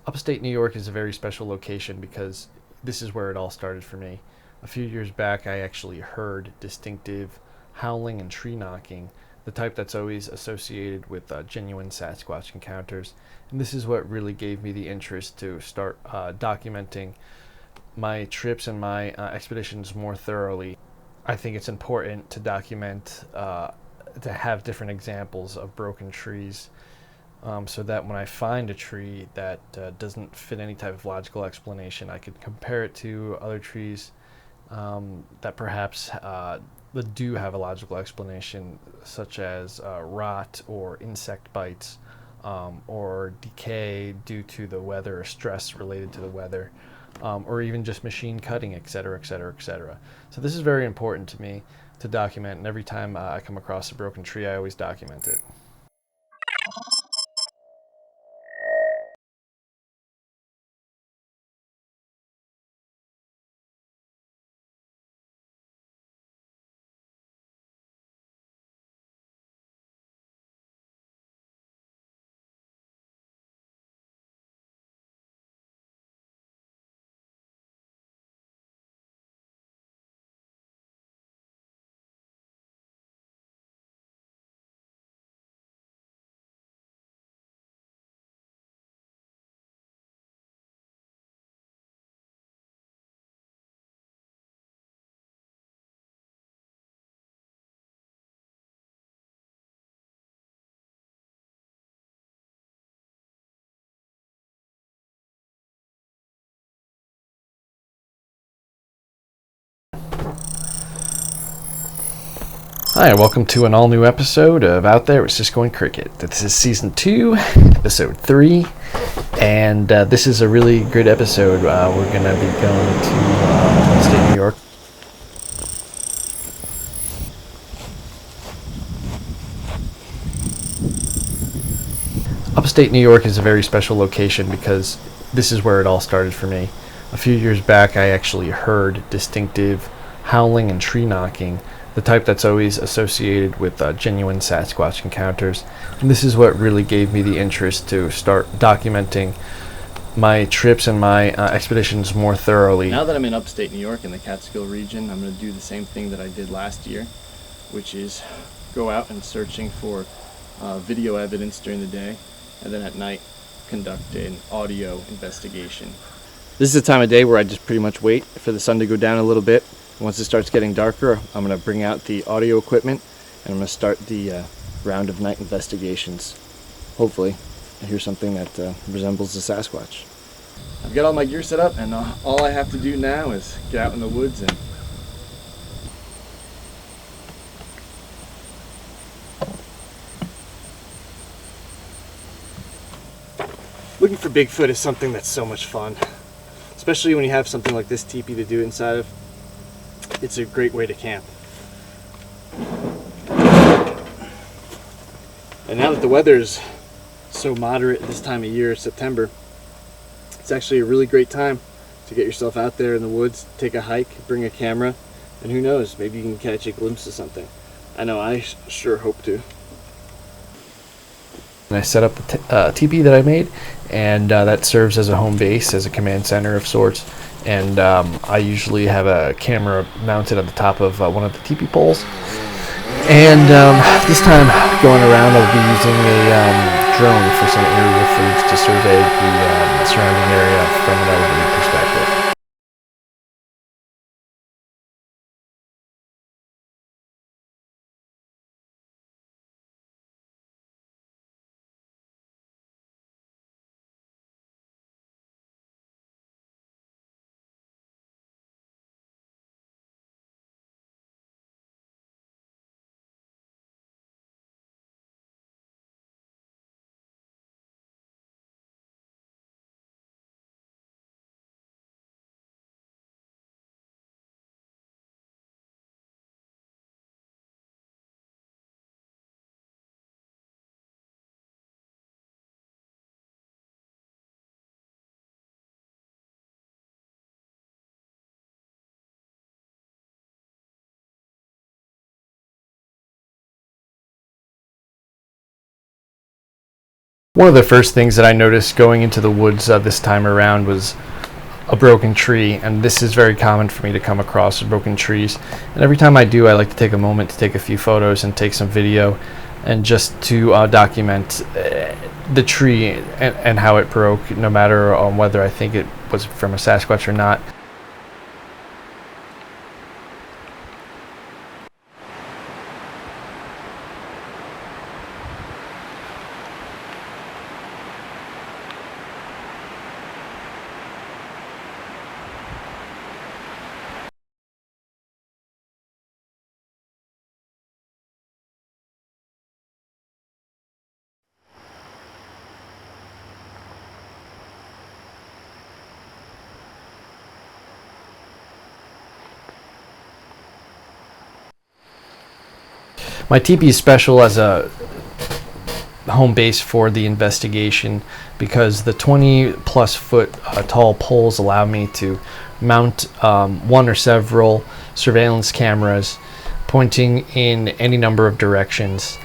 Upstate New York is a very special location because this is where it all started for me. A few years back, I actually heard distinctive howling and tree knocking, the type that's always associated with genuine Sasquatch encounters. And this is what really gave me the interest to start documenting my trips and my expeditions more thoroughly. I think it's important to document, to have different examples of broken trees, so that when I find a tree that doesn't fit any type of logical explanation, I could compare it to other trees that perhaps that do have a logical explanation, such as rot or insect bites, or decay due to the weather or stress related to the weather, or even just machine cutting, etc., etc., etc. So this is very important to me to document, and every time I come across a broken tree, I always document it. Hi, and welcome to an all-new episode of Out There with Cisco and Cricket. This is Season 2, Episode 3, and this is a really great episode. We're going to be going to upstate New York. Upstate New York is a very special location because this is where it all started for me. A few years back, I actually heard distinctive howling and tree knocking, the type that's always associated with genuine Sasquatch encounters. And this is what really gave me the interest to start documenting my trips and my expeditions more thoroughly. Now that I'm in upstate New York in the Catskill region, I'm going to do the same thing that I did last year, which is go out and searching for video evidence during the day, and then at night conduct an audio investigation. This is the time of day where I just pretty much wait for the sun to go down a little bit. Once it starts getting darker, I'm going to bring out the audio equipment and I'm going to start the round of night investigations. Hopefully, I hear something that resembles the Sasquatch. I've got all my gear set up, and all I have to do now is get out in the woods and looking for Bigfoot is something that's so much fun, especially when you have something like this teepee to do inside of. It's a great way to camp. And now that the weather's so moderate this time of year, September, it's actually a really great time to get yourself out there in the woods, take a hike, bring a camera, and who knows, maybe you can catch a glimpse of something. I know I sure hope to. And I set up the teepee that I made, and that serves as a home base, as a command center of sorts. And I usually have a camera mounted on the top of one of the teepee poles. And this time going around, I'll be using a drone for some aerial footage to survey the surrounding area from an elevated perspective. One of the first things that I noticed going into the woods this time around was a broken tree, and this is very common for me to come across broken trees. And every time I do, I like to take a moment to take a few photos and take some video, and just to document the tree and how it broke, no matter whether I think it was from a Sasquatch or not. My teepee is special as a home base for the investigation because the 20+ foot tall poles allow me to mount one or several surveillance cameras pointing in any number of directions,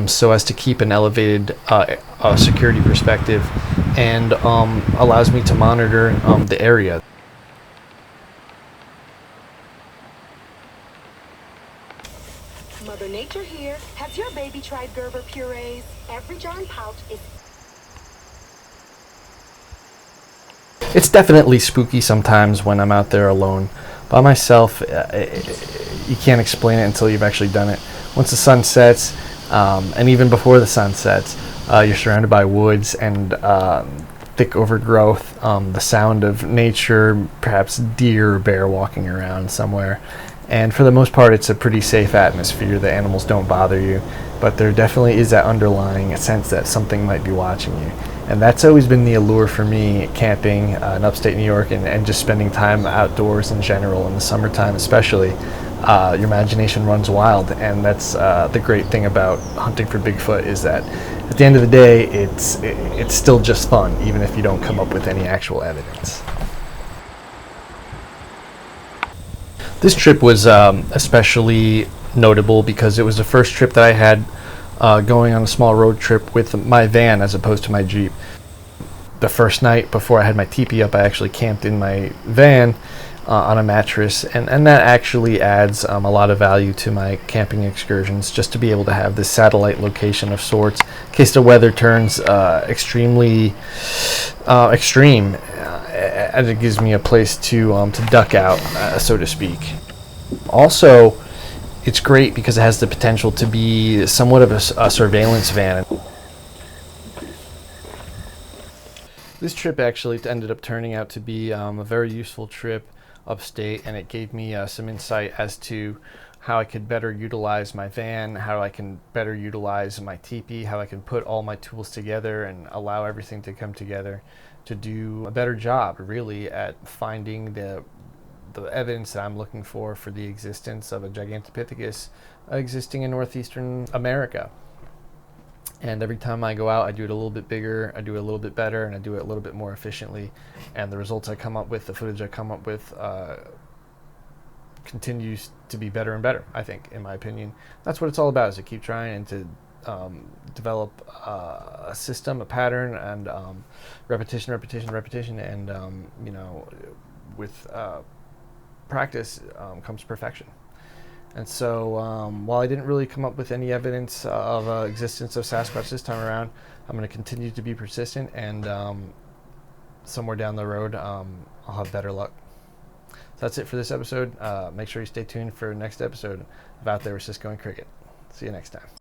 so as to keep an elevated security perspective, and allows me to monitor the area. Mother Nature here. Has your baby tried Gerber purees? Every jar and pouch is... It's definitely spooky sometimes when I'm out there alone. By myself, you can't explain it until you've actually done it. Once the sun sets, and even before the sun sets, you're surrounded by woods and thick overgrowth, the sound of nature, perhaps deer or bear walking around somewhere. And for the most part, it's a pretty safe atmosphere. The animals don't bother you, but there definitely is that underlying sense that something might be watching you. And that's always been the allure for me, camping in upstate New York, and just spending time outdoors in general, in the summertime especially. Your imagination runs wild, and that's the great thing about hunting for Bigfoot, is that at the end of the day, it's still just fun, even if you don't come up with any actual evidence. This trip was especially notable because it was the first trip that I had going on a small road trip with my van as opposed to my Jeep. The first night before I had my teepee up, I actually camped in my van on a mattress, and that actually adds a lot of value to my camping excursions, just to be able to have this satellite location of sorts in case the weather turns extremely extreme, and it gives me a place to duck out, so to speak. Also, it's great because it has the potential to be somewhat of a surveillance van. This trip actually ended up turning out to be a very useful trip upstate, and it gave me some insight as to how I could better utilize my van, how I can better utilize my teepee, how I can put all my tools together and allow everything to come together to do a better job, really, at finding the evidence that I'm looking for the existence of a Gigantopithecus existing in northeastern America. And every time I go out, I do it a little bit bigger, I do it a little bit better, and I do it a little bit more efficiently. And the results I come up with, the footage I come up with, continues to be better and better, I think, in my opinion. That's what it's all about, is to keep trying and to develop a system, a pattern, and repetition, and with practice comes perfection. And so while I didn't really come up with any evidence of existence of Sasquatch this time around, I'm going to continue to be persistent, and somewhere down the road, I'll have better luck. So that's it for this episode. Make sure you stay tuned for the next episode of Out There with Cisco and Cricket. See you next time.